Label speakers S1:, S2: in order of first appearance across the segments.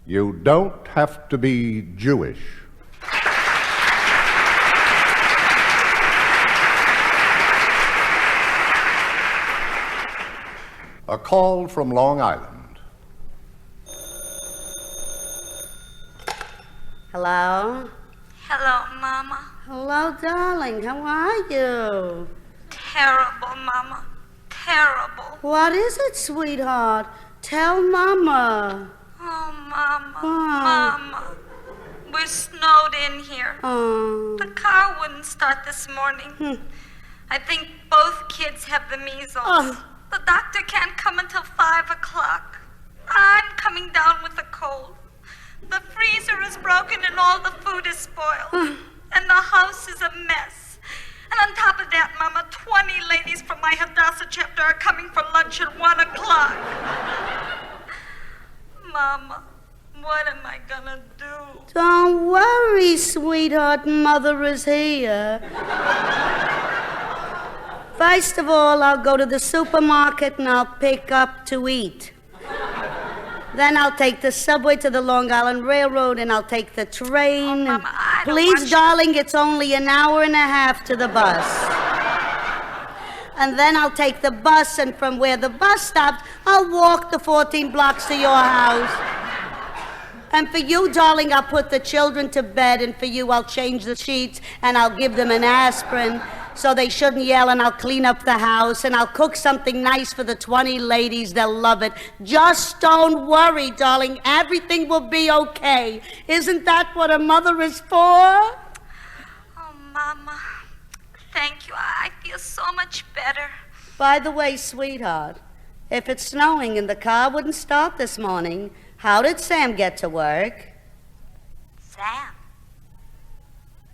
S1: You don't have to be Jewish. A call from Long Island.
S2: Hello?
S3: Hello, Mama.
S2: Hello, darling. How are you?
S3: Terrible, Mama. Terrible.
S2: What is it, sweetheart? Tell Mama.
S3: Oh, Mama.
S2: What?
S3: Mama. We're snowed in here.
S2: Oh.
S3: The car wouldn't start this morning. I think both kids have the measles.
S2: Oh.
S3: The doctor can't come until 5 o'clock. I'm coming down with a cold. The freezer is broken and all the food is spoiled. And the house is a mess. And on top of that, Mama, 20 ladies from my Hadassah chapter are coming for lunch at 1 o'clock. Mama, what am I gonna do?
S2: Don't worry, sweetheart. Mother is here. First of all, I'll go to the supermarket and I'll pick up to eat. Then I'll take the subway to the Long Island Railroad and I'll take the train.
S3: Oh, Mama, I don't
S2: Please,
S3: want
S2: darling, it's only an hour and a half to the bus. And then I'll take the bus, and from where the bus stops, I'll walk the 14 blocks to your house. And for you, darling, I'll put the children to bed, and for you, I'll change the sheets, and I'll give them an aspirin so they shouldn't yell, and I'll clean up the house, and I'll cook something nice for the 20 ladies. They'll love it. Just don't worry, darling. Everything will be okay. Isn't that what a mother is for?
S3: Oh, Mama, thank you. I feel so much better.
S2: By the way, sweetheart, if it's snowing and the car wouldn't start this morning, how did Sam get to work?
S3: Sam?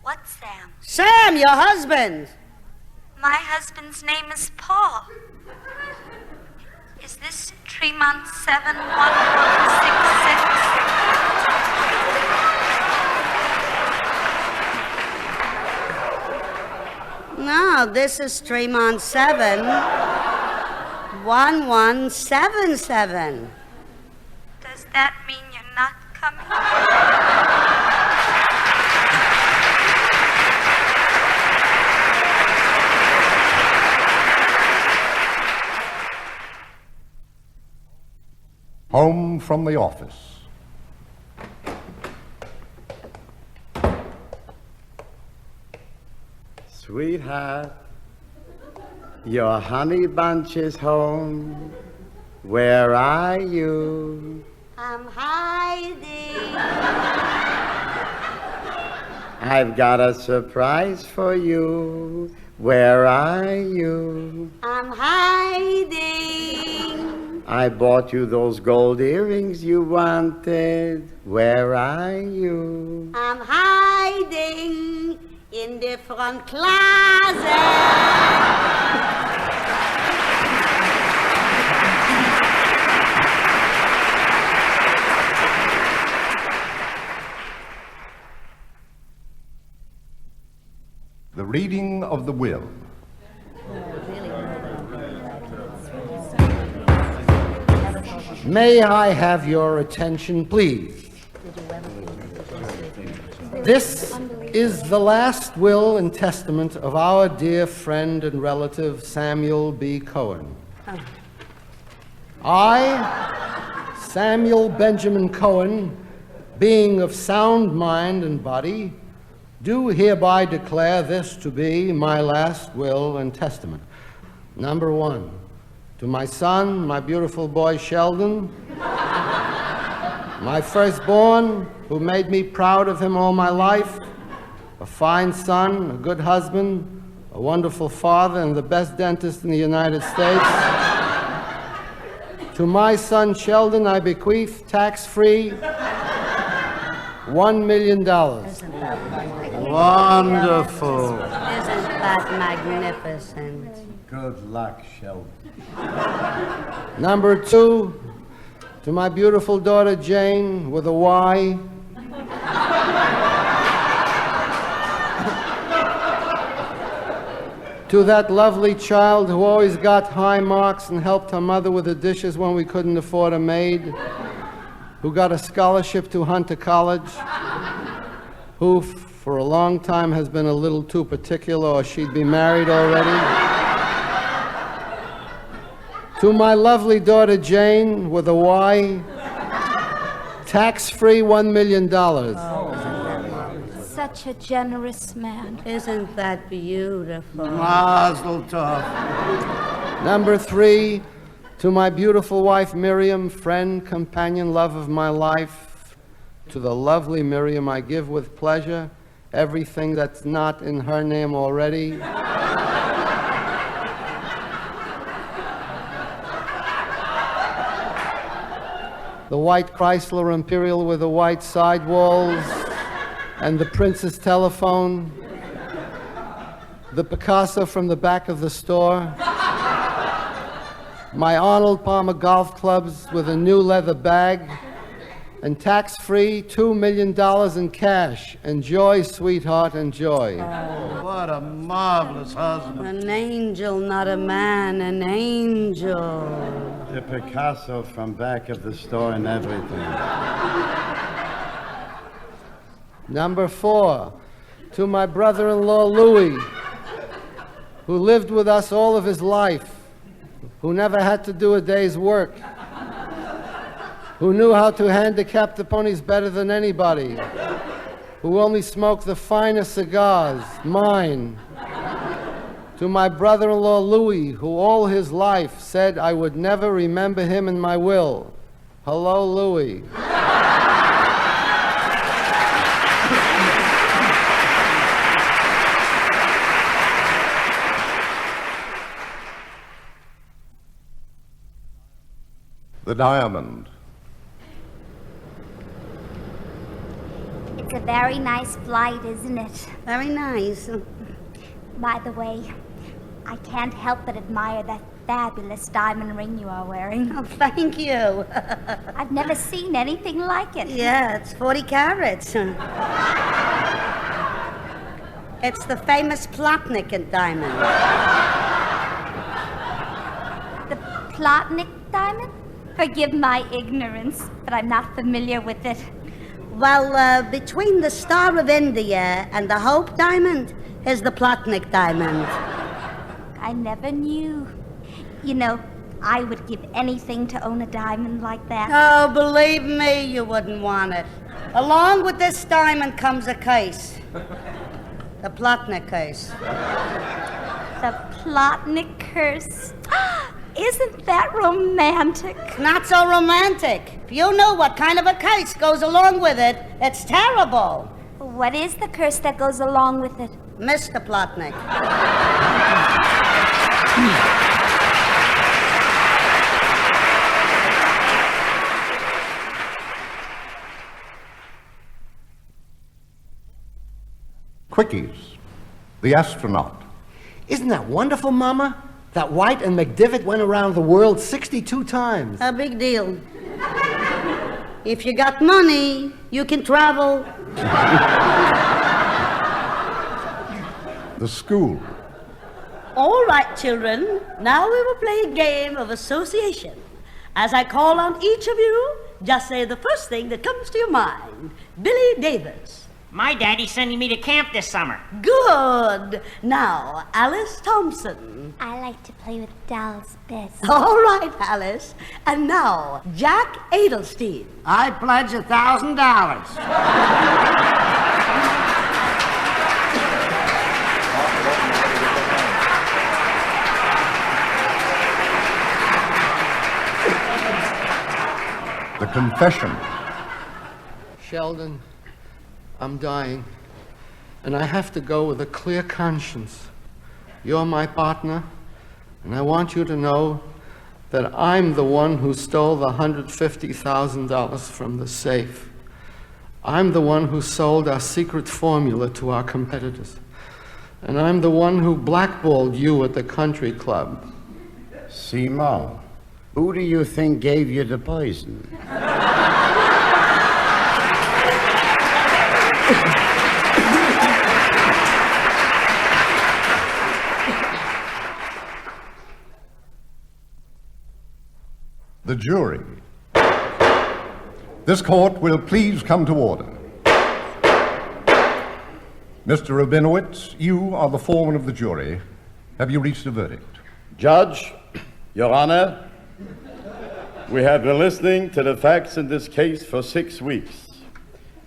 S3: What Sam?
S2: Sam, your husband.
S3: My husband's name is Paul. Is this Tremont 71166?
S2: No, this is Tremont 71177.
S3: Does that mean you're not coming?
S1: Home from the office.
S4: Sweetheart, your honey bunch is home. Where are you?
S2: I'm hiding.
S4: I've got a surprise for you. Where are you?
S2: I'm hiding.
S4: I bought you those gold earrings you wanted. Where are you?
S2: I'm hiding in the front closet.
S1: The reading of the will.
S5: May I have your attention, please? This is the last will and testament of our dear friend and relative, Samuel B. Cohen. I, Samuel Benjamin Cohen, being of sound mind and body, do hereby declare this to be my last will and testament. Number one, to my son, my beautiful boy Sheldon, my firstborn, who made me proud of him all my life, a fine son, a good husband, a wonderful father, and the best dentist in the United States. To my son Sheldon, I bequeath, tax-free, $1 million.
S4: Wonderful.
S2: Isn't that magnificent?
S4: Good luck, Sheldon.
S5: Number two, to my beautiful daughter Jane, with a Y. To that lovely child who always got high marks and helped her mother with the dishes when we couldn't afford a maid. who got a scholarship to Hunter College, who for a long time has been a little too particular or she'd be married already. To my lovely daughter Jane, with a Y, tax-free $1 million.
S6: Such a generous man.
S2: Isn't that beautiful?
S4: Mazel tov.
S5: Number 3, to my beautiful wife Miriam, friend, companion, love of my life. To the lovely Miriam I give with pleasure everything that's not in her name already. The white Chrysler Imperial with the white sidewalls and the Princess telephone. The Picasso from the back of the store. My Arnold Palmer golf clubs with a new leather bag. And tax-free $2 million in cash. Enjoy, sweetheart, enjoy.
S4: What a marvelous husband.
S2: An angel, not a man, an angel.
S4: The Picasso from back of the store and everything.
S5: Number 4, to my brother-in-law Louis, who lived with us all of his life, who never had to do a day's work, who knew how to handicap the ponies better than anybody, who only smoked the finest cigars, mine. To my brother-in-law Louis, who all his life said I would never remember him in my will. Hello, Louis.
S1: The diamond.
S6: It's a very nice flight, isn't it?
S2: Very nice.
S6: By the way, I can't help but admire that fabulous diamond ring you are wearing.
S2: Oh, thank you.
S6: I've never seen anything like it.
S2: Yeah, it's 40 carats. It's the famous Plotnik diamond.
S6: The Plotnik diamond? Forgive my ignorance, but I'm not familiar with it.
S2: Well, between the Star of India and the Hope diamond is the Plotnik diamond.
S6: I never knew. You know, I would give anything to own a diamond like that.
S2: Oh, believe me, you wouldn't want it. Along with this diamond comes a case. The Plotnik case.
S6: The Plotnik curse. Isn't that romantic?
S2: Not so romantic. If you knew what kind of a case goes along with it, it's terrible.
S6: What is the curse that goes along with it?
S2: Mr. Plotnik.
S1: Quickies. The astronaut.
S5: Isn't that wonderful, Mama? That White and McDivitt went around the world 62 times.
S2: A big deal. If you got money, you can travel.
S1: The school.
S2: All right, children. Now we will play a game of association. As I call on each of you, just say the first thing that comes to your mind. Billy Davis.
S7: My daddy's sending me to camp this summer.
S2: Good. Now, Alice Thompson.
S6: I like to play with dolls best.
S2: All right, Alice. And now, Jack Adelstein.
S4: I pledge $1,000.
S1: The confession.
S5: Sheldon, I'm dying, and I have to go with a clear conscience. You're my partner, and I want you to know that I'm the one who stole the $150,000 from the safe. I'm the one who sold our secret formula to our competitors. And I'm the one who blackballed you at the country club.
S4: Simo, who do you think gave you the poison?
S1: The jury. This court will please come to order. Mr. Rabinowitz, you are the foreman of the jury. Have you reached a verdict?
S4: Judge, Your Honor, we have been listening to the facts in this case for 6 weeks,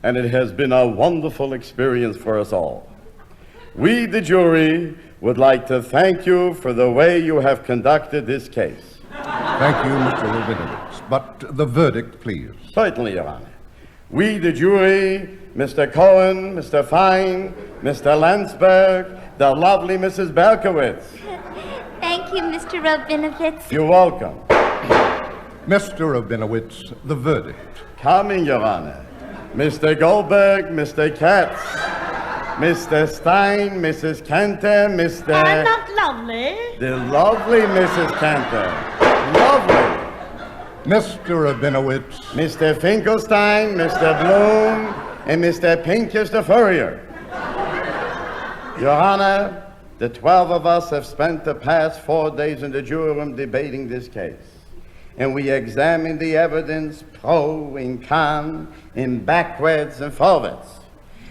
S4: and it has been a wonderful experience for us all. We, the jury, would like to thank you for the way you have conducted this case.
S1: Thank you, Mr. Rabinowitz. But the verdict, please.
S4: Certainly, Your Honor. We, the jury, Mr. Cohen, Mr. Fine, Mr. Landsberg, the lovely Mrs. Berkowitz.
S6: Thank you, Mr. Rabinowitz.
S4: You're welcome.
S1: Mr. Rabinowitz, the verdict.
S4: Coming, Your Honor. Mr. Goldberg, Mr. Katz, Mr. Stein, Mrs. Cantor, Mr.
S2: I'm not lovely.
S4: The lovely Mrs. Cantor. Lovely.
S1: Mr. Rabinowitz.
S4: Mr. Finkelstein, Mr. Bloom, and Mr. Pincus the Furrier. Your Honor, the 12 of us have spent the past 4 days in the jury room debating this case. And we examined the evidence pro and con, in backwards and forwards,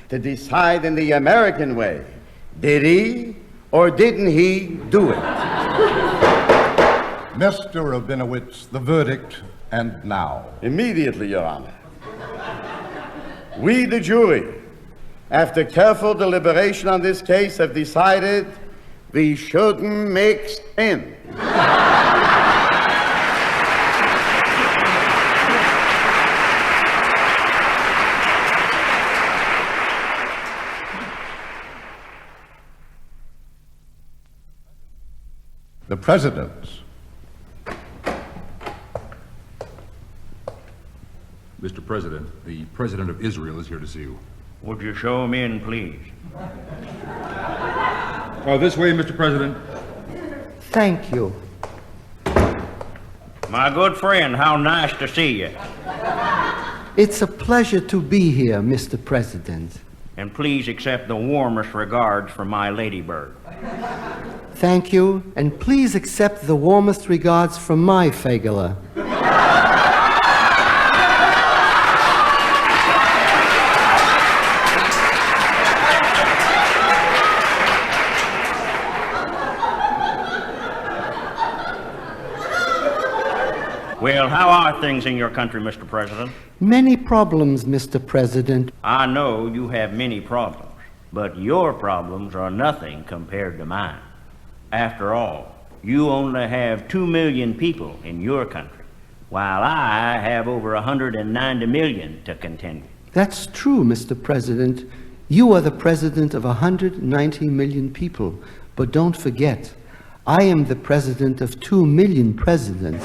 S4: to decide in the American way, did he or didn't he do it?
S1: Mr. Rabinowitz, the verdict, and now.
S4: Immediately, Your Honor. We, the jury, after careful deliberation on this case, have decided we shouldn't mix in.
S1: The President.
S8: Mr. President, the President of Israel is here to see you.
S7: Would you show him in, please?
S8: This way, Mr. President.
S5: Thank you.
S7: My good friend, how nice to see you.
S5: It's a pleasure to be here, Mr. President.
S7: And please accept the warmest regards from my ladybird.
S5: Thank you, and please accept the warmest regards from my Fagala.
S7: Well, how are things in your country, Mr. President?
S5: Many problems, Mr. President.
S7: I know you have many problems, but your problems are nothing compared to mine. After all, you only have 2 million people in your country, while I have over 190 million to contend with.
S5: That's true, Mr. President. You are the president of 190 million people. But don't forget, I am the president of 2 million presidents.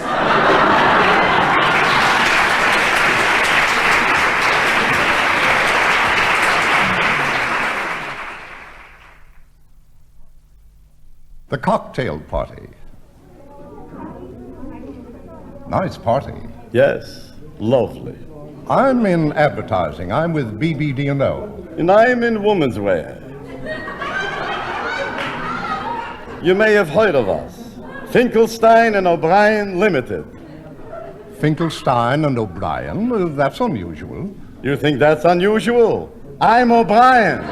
S1: The cocktail party. Nice party.
S4: Yes, lovely.
S1: I'm in advertising. I'm with BBD&O.
S4: And I'm in woman's wear. You may have heard of us. Finkelstein and O'Brien Limited.
S1: Finkelstein and O'Brien. Well, that's unusual.
S4: You think that's unusual? I'm O'Brien.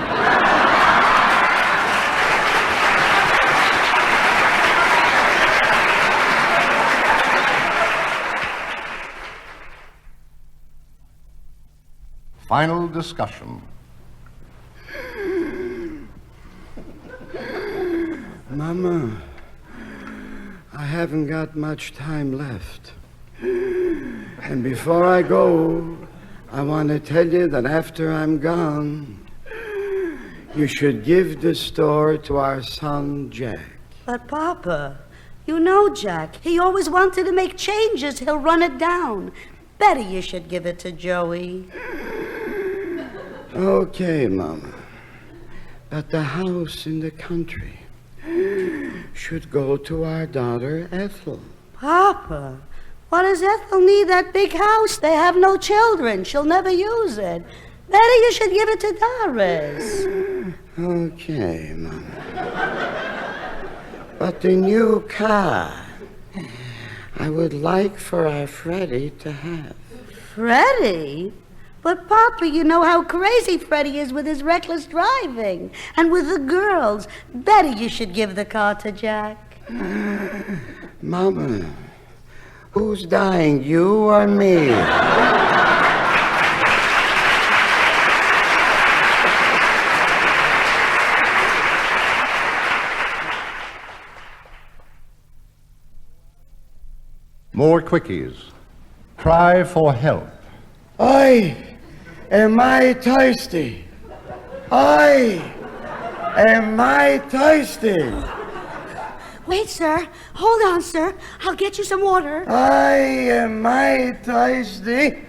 S1: Final discussion.
S4: Mama, I haven't got much time left. And before I go, I want to tell you that after I'm gone, you should give the store to our son, Jack.
S2: But, Papa, you know Jack. He always wanted to make changes. He'll run it down. Better you should give it to Joey.
S4: Okay, Mama. But the house in the country should go to our daughter, Ethel.
S2: Papa, what does Ethel need that big house? They have no children. She'll never use it. Better you should give it to Doris.
S4: Okay, Mama. But the new car, I would like for our Freddie to have.
S2: Freddie? But, Papa, you know how crazy Freddie is with his reckless driving. And with the girls. Better you should give the car to Jack.
S9: Mama, who's dying, you or me?
S1: More quickies. Cry for help.
S9: I am thirsty. I am thirsty.
S2: Wait, sir. Hold on, sir. I'll get you some water.
S9: I am thirsty.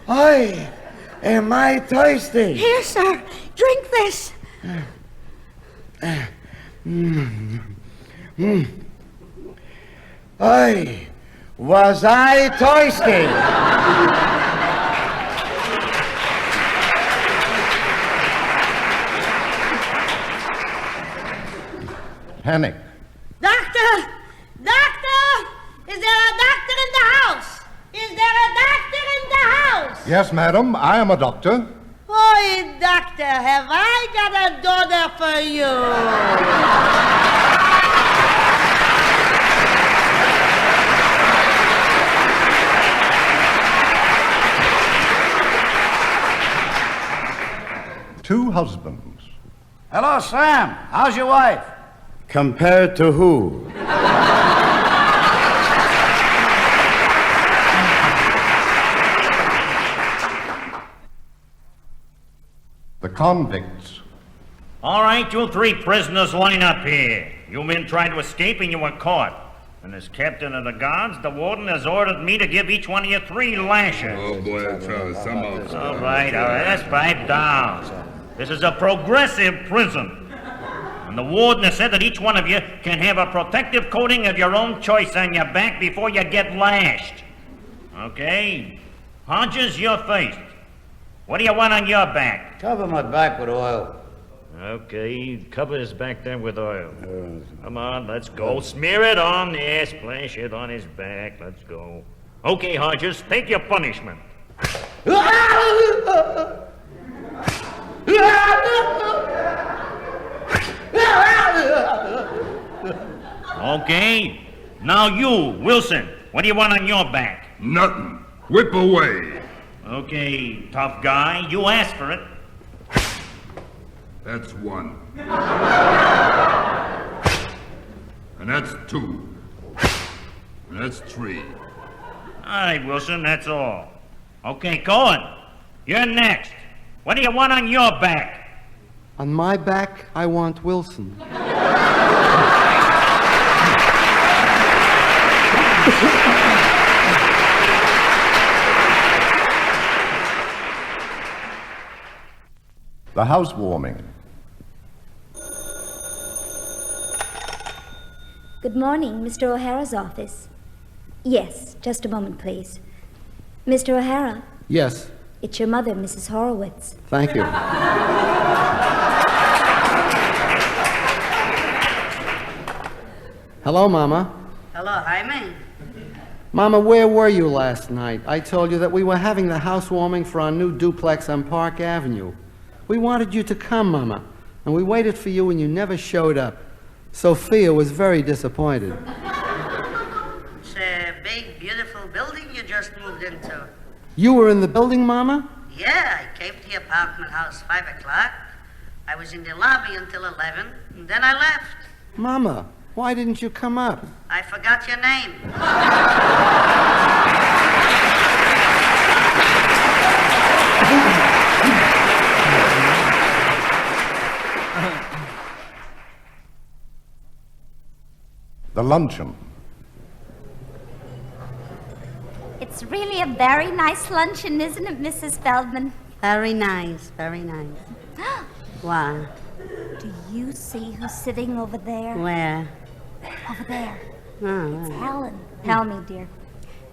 S9: I am thirsty.
S2: Here, sir. Drink this.
S9: Was I thirsty?
S1: Panic.
S2: Doctor! Doctor! Is there a doctor in the house? Is there a doctor in the house?
S1: Yes, madam, I am a doctor.
S2: Oi, doctor, have I got a daughter for you?
S1: Two husbands.
S10: Hello, Sam. How's your wife?
S4: Compared to who?
S1: The convicts.
S7: All right, you three prisoners line up here. You men tried to escape and you were caught. And as captain of the guards, the warden has ordered me to give each one of you 3 lashes.
S8: Oh, boy, fellas, some of
S7: All right, let's pipe down. This is a progressive prison. And the warden has said that each one of you can have a protective coating of your own choice on your back before you get lashed. Okay? Hodges, you're first. What do you want on your back?
S10: Cover my back with oil.
S7: Okay, cover his back then with oil. Come on, let's go. Smear it on there, splash it on his back. Let's go. Okay, Hodges, take your punishment. Okay, now you, Wilson, what do you want on your back?
S8: Nothing. Whip away.
S7: Okay, tough guy, you asked for it.
S8: That's 1. And that's 2. And that's 3.
S7: All right, Wilson, that's all. Okay, Cohen, you're next. What do you want on your back?
S5: On my back, I want Wilson.
S1: The housewarming.
S6: Good morning, Mr. O'Hara's office. Yes, just a moment, please. Mr. O'Hara,
S5: Yes,
S6: it's your mother, Mrs. Horowitz.
S5: thank you. Hello, Mama.
S2: Hello, Jaime.
S5: Mama, where were you last night? I told you that we were having the housewarming for our new duplex on Park Avenue. We wanted you to come, Mama, and we waited for you and you never showed up. Sophia was very disappointed.
S2: It's a big, beautiful building you just moved into.
S5: You were in the building, Mama?
S2: Yeah, I came to the apartment house 5 o'clock. I was in the lobby until 11, and then I left.
S5: Mama, why didn't you come up?
S2: I forgot your name.
S1: The luncheon.
S6: It's really a very nice luncheon, isn't it, Mrs. Feldman?
S2: Very nice, very nice. Why?
S6: Do you see who's sitting over there?
S2: Where?
S6: Over there.
S2: Oh,
S6: It's Helen. Tell me, dear,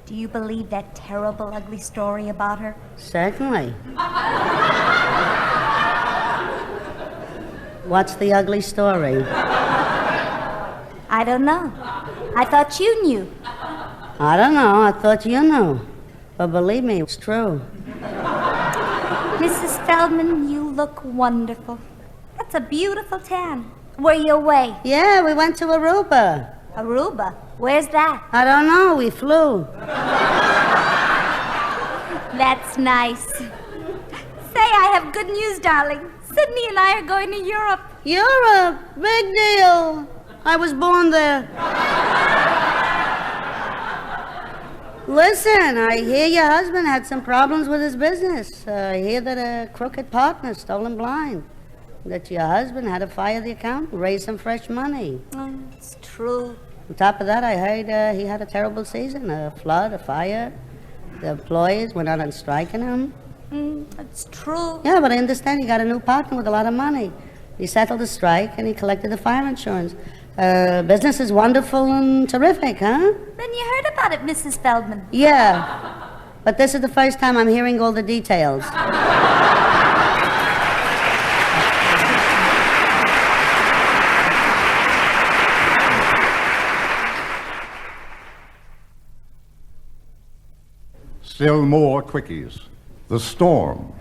S6: do you believe that terrible, ugly story about her?
S2: certainly. What's the ugly story?
S6: I don't know. I thought you knew.
S2: I don't know. I thought you knew. But believe me, it's true.
S6: Mrs. Feldman, you look wonderful. That's a beautiful tan. Were you away?
S2: Yeah, we went to Aruba.
S6: Aruba? Where's that?
S2: I don't know, we flew.
S6: That's nice. Say, I have good news, darling. Sydney and I are going to Europe.
S2: Europe? Big deal. I was born there. Listen, I hear your husband had some problems with his business. I hear that a crooked partner stole him blind. That your husband had to fire the accountant, raise some fresh money.
S6: It's true.
S2: On top of that, I heard he had a terrible season, a flood, a fire. The employees went out on strike on him.
S6: It's true.
S2: Yeah, but I understand he got a new partner with a lot of money. He settled the strike and he collected the fire insurance. Business is wonderful and terrific, huh?
S6: Then you heard about it, Mrs. Feldman.
S2: Yeah, but this is the first time I'm hearing all the details.
S1: Still more quickies. The storm.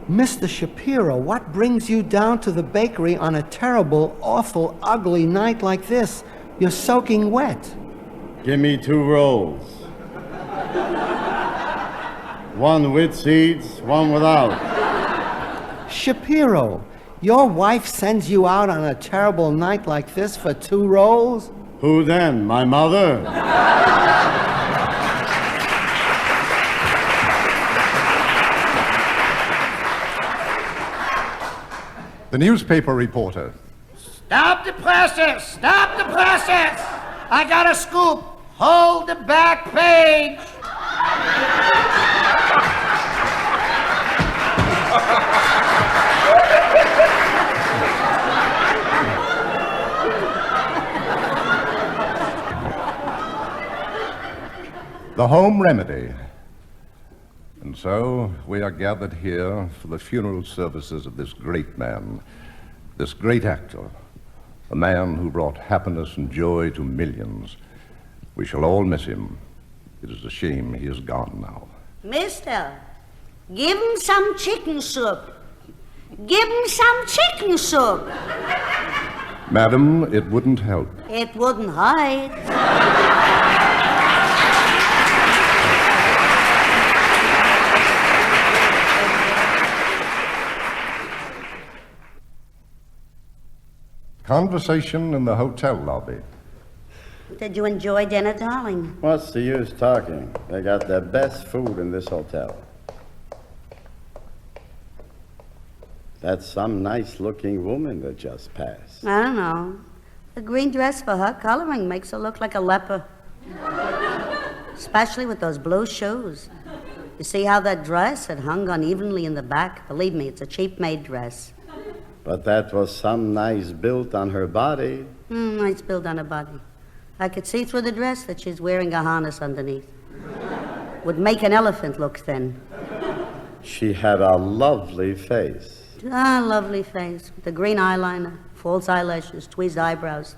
S5: Mr. Shapiro, what brings you down to the bakery on a terrible, awful, ugly night like this? You're soaking wet.
S4: Give me 2 rolls. One with seeds, one without.
S5: Shapiro, your wife sends you out on a terrible night like this for 2 rolls?
S4: Who then? My mother?
S1: The newspaper reporter.
S10: Stop the presses! Stop the presses! I got a scoop. Hold the back page.
S1: The home remedy. And so we are gathered here for the funeral services of this great man, this great actor, a man who brought happiness and joy to millions. We shall all miss him. It is a shame he is gone now.
S2: Mister, give him some chicken soup. Give him some chicken soup.
S1: Madam, it wouldn't help.
S2: It wouldn't hide.
S1: Conversation in the hotel lobby.
S2: Did you enjoy dinner, darling?
S4: What's the use talking? They got the best food in this hotel. That's some nice-looking woman that just passed.
S2: I don't know. The green dress for her coloring makes her look like a leper. Especially with those blue shoes. You see how that dress had hung unevenly in the back? Believe me, it's a cheap-made dress.
S4: But that was some nice built on her body.
S2: Nice build on her body. I could see through the dress that she's wearing a harness underneath. Would make an elephant look thin.
S4: She had a lovely face.
S2: Ah, lovely face. With the green eyeliner, false eyelashes, tweezed eyebrows,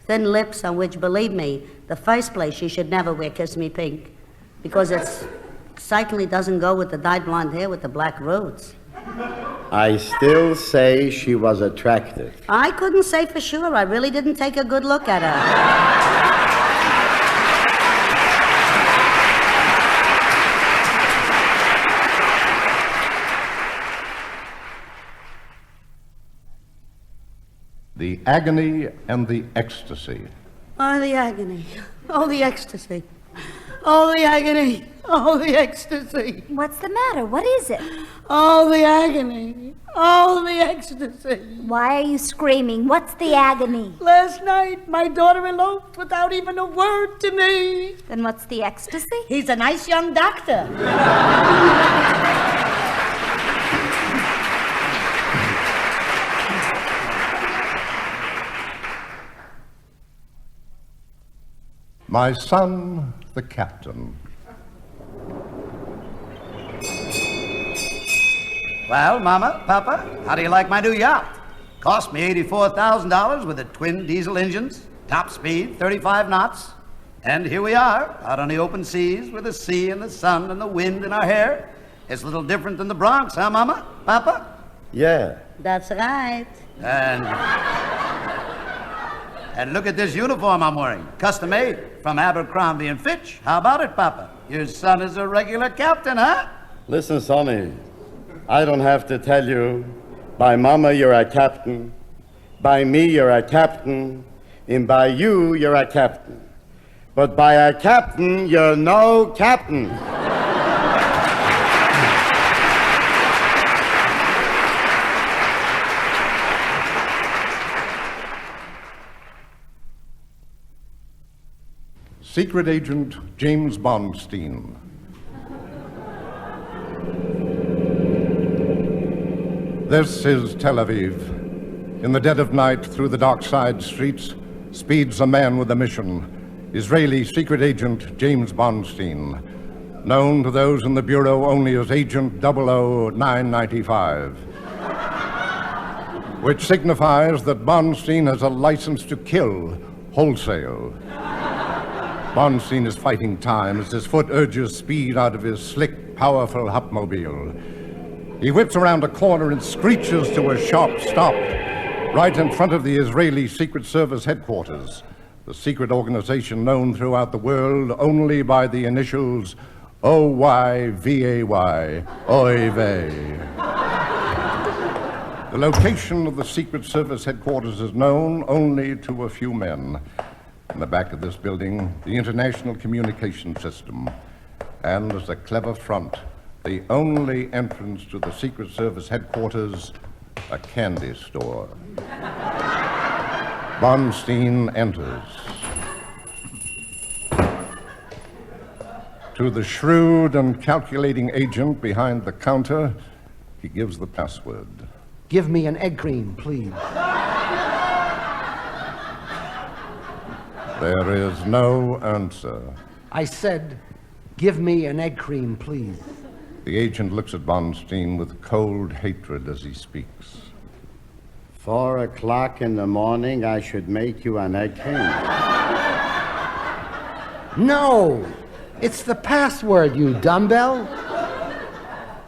S2: thin lips on which, believe me, the first place she should never wear Kiss Me Pink. Because it certainly doesn't go with the dyed blonde hair with the black roots.
S4: I still say she was attractive.
S2: I couldn't say for sure. I really didn't take a good look at her.
S1: The agony and the ecstasy.
S2: Oh, the agony. Oh, the ecstasy. Oh, the agony. Oh, the ecstasy.
S6: What's the matter? What is it?
S2: Oh, the agony. Oh, the ecstasy.
S6: Why are you screaming? What's the agony?
S2: Last night, my daughter eloped without even a word to me.
S6: Then what's the ecstasy?
S2: He's a nice young doctor.
S1: My son, the captain.
S10: Well, Mama, Papa, how do you like my new yacht? Cost me $84,000 with the twin diesel engines. Top speed, 35 knots. And here we are, out on the open seas with the sea and the sun and the wind in our hair. It's a little different than the Bronx, huh, Mama? Papa?
S4: Yeah.
S2: That's right.
S10: And look at this uniform I'm wearing. Custom made from Abercrombie & Fitch. How about it, Papa? Your son is a regular captain, huh?
S4: Listen, Sonny, I don't have to tell you. By Mama, you're a captain. By me, you're a captain. And by you, you're a captain. But by a captain, you're no captain.
S1: Secret Agent James Bondstein. This is Tel Aviv. In the dead of night, through the dark side streets, speeds a man with a mission. Israeli secret agent James Bondstein, known to those in the Bureau only as Agent 00995, which signifies that Bondstein has a license to kill wholesale. Bondstein is fighting time as his foot urges speed out of his slick, powerful Hupmobile. He whips around a corner and screeches to a sharp stop right in front of the Israeli Secret Service headquarters, the secret organization known throughout the world only by the initials OYVAY, Oy vey. The location of the Secret Service headquarters is known only to a few men. In the back of this building, the International Communication System, and as a clever front, the only entrance to the Secret Service headquarters, a candy store. Bondstein enters. To the shrewd and calculating agent behind the counter, he gives the password.
S5: Give me an egg cream, please.
S1: There is no answer.
S5: I said, give me an egg cream, please.
S1: The agent looks at Bondstein with cold hatred as he speaks.
S4: 4 o'clock in the morning, I should make you an egg cream.
S5: No! It's the password, you dumbbell.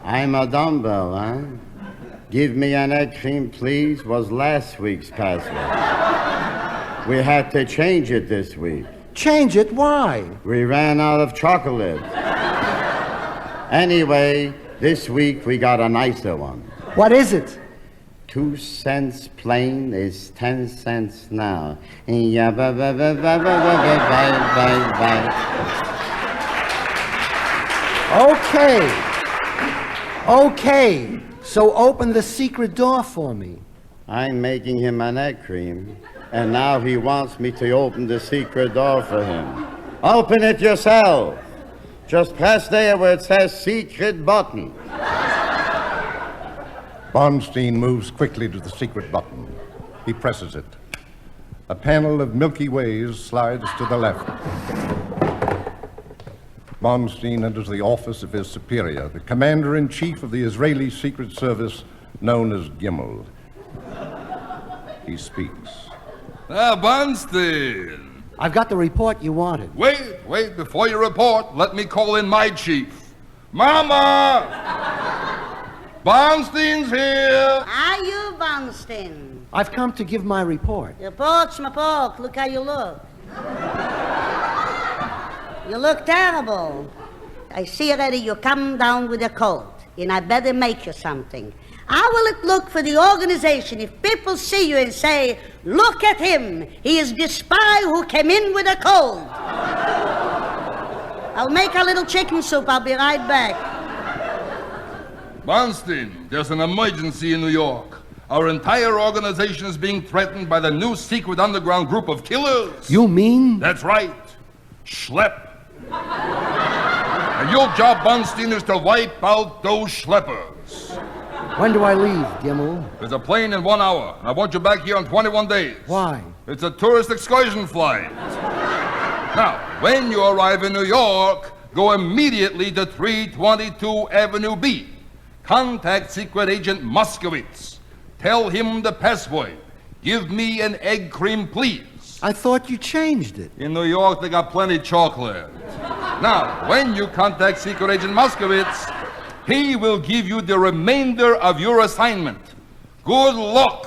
S4: I'm a dumbbell, huh? Give me an egg cream, please, was last week's password. We had to change it this week.
S5: Change it? Why?
S4: We ran out of chocolate. Anyway, this week we got a nicer one.
S5: What is it?
S4: 2 cents plain is 10 cents now.
S5: Okay. So open the secret door for me.
S4: I'm making him an egg cream, and now he wants me to open the secret door for him. Open it yourself. Just press there where it says secret button.
S1: Bondstein moves quickly to the secret button. He presses it. A panel of Milky Ways slides to the left. Bondstein enters the office of his superior, the commander-in-chief of the Israeli Secret Service, known as Gimel. He speaks.
S11: Bondstein.
S5: I've got the report you wanted.
S11: Wait, before you report, let me call in my chief. Mama! Bondstein's here!
S2: Are you Bondstein?
S5: I've come to give my report.
S2: Report, schmaport, look how you look. You look terrible. I see already you come down with a cold, and I better make you something. How will it look for the organization if people see you and say, look at him, he is the spy who came in with a cold? I'll make a little chicken soup, I'll be right back.
S11: Bondstein, there's an emergency in New York. Our entire organization is being threatened by the new secret underground group of killers.
S5: You mean?
S11: That's right. Schlep. And your job, Bondstein, is to wipe out those schleppers.
S5: When do I leave, Gimel?
S11: There's a plane in 1 hour, and I want you back here in 21 days.
S5: Why?
S11: It's a tourist excursion flight. Now, when you arrive in New York, go immediately to 322 Avenue B. Contact Secret Agent Moskowitz. Tell him the password. Give me an egg cream, please.
S5: I thought you changed it.
S11: In New York, they got plenty chocolate. Now, when you contact Secret Agent Moskowitz, he will give you the remainder of your assignment. Good luck.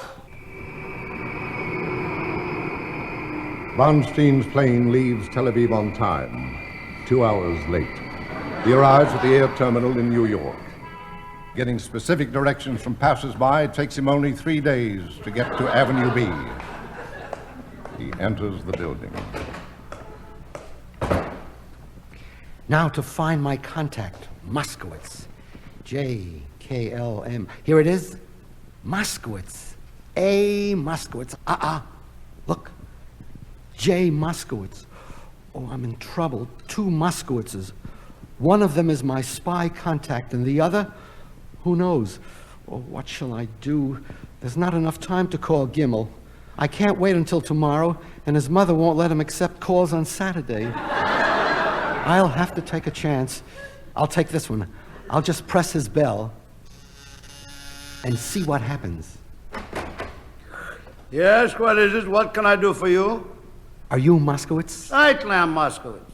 S1: Von Steen's plane leaves Tel Aviv on time, 2 hours late. He arrives at the air terminal in New York. Getting specific directions from passers-by takes him only 3 days to get to Avenue B. He enters the building.
S5: Now to find my contact, Moskowitz. J-K-L-M. Here it is. Moskowitz. A. Moskowitz. Look. J. Moskowitz. Oh, I'm in trouble. 2 Moskowitzes. One of them is my spy contact, and the other, who knows? Oh, what shall I do? There's not enough time to call Gimel. I can't wait until tomorrow, and his mother won't let him accept calls on Saturday. I'll have to take a chance. I'll take this one. I'll just press his bell and see what happens.
S10: Yes, what is it? What can I do for you?
S5: Are you Moskowitz?
S10: I am Moskowitz.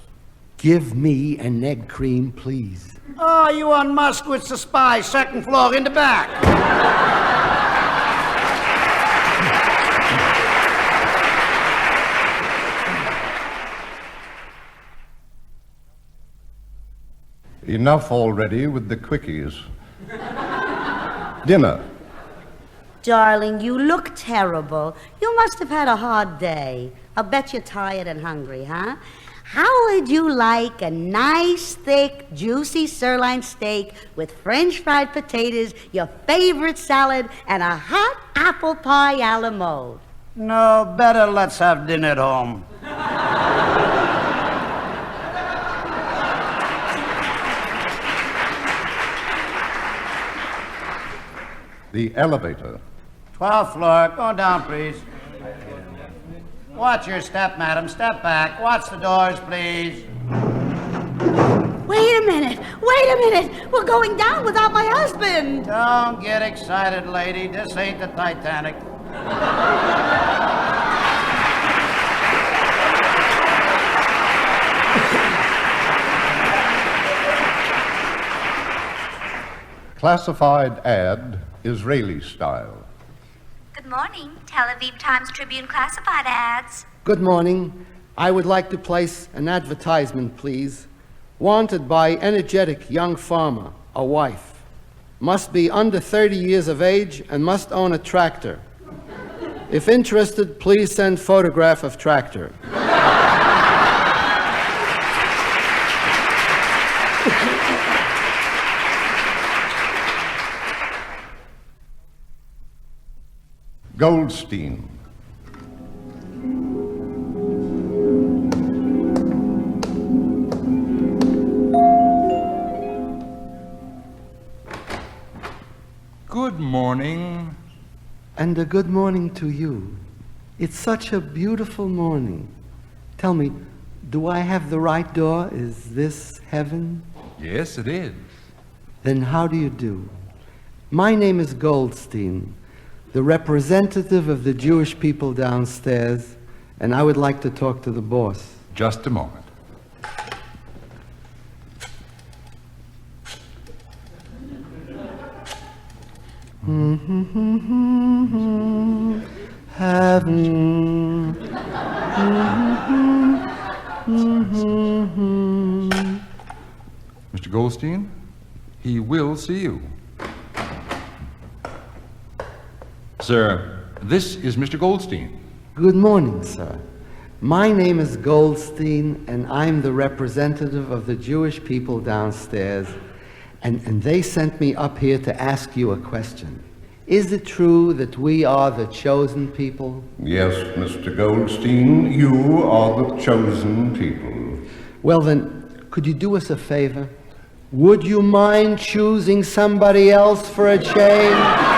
S5: Give me an egg cream, please.
S10: Oh, you on Moskowitz the spy, 2nd floor in the back.
S1: Enough already with the quickies. Dinner.
S2: Darling, you look terrible. You must have had a hard day. I'll bet you're tired and hungry, huh? How would you like a nice, thick, juicy sirloin steak with French fried potatoes, your favorite salad, and a hot apple pie a la mode?
S10: No, better let's have dinner at home.
S1: The elevator.
S10: 12th floor. Go down, please. Watch your step, madam. Step back. Watch the doors, please.
S2: Wait a minute. We're going down without my husband.
S10: Don't get excited, lady. This ain't the Titanic.
S1: Classified ad, Israeli style.
S6: Good morning, Tel Aviv Times-Tribune classified ads.
S5: Good morning. I would like to place an advertisement, please. Wanted by energetic young farmer, a wife. Must be under 30 years of age and must own a tractor. If interested, please send photograph of tractor.
S1: Goldstein.
S11: Good morning.
S5: And a good morning to you. It's such a beautiful morning. Tell me, do I have the right door? Is this heaven?
S11: Yes, it is.
S5: Then how do you do? My name is Goldstein, the representative of the Jewish people downstairs, and I would like to talk to the boss.
S11: Just a moment.
S5: Heaven.
S11: Mr. Goldstein, he will see you. Sir, this is Mr. Goldstein.
S5: Good morning, sir. My name is Goldstein, and I'm the representative of the Jewish people downstairs, and they sent me up here to ask you a question. Is it true that we are the chosen people?
S1: Yes, Mr. Goldstein, you are the chosen people.
S5: Well then, could you do us a favor? Would you mind choosing somebody else for a change?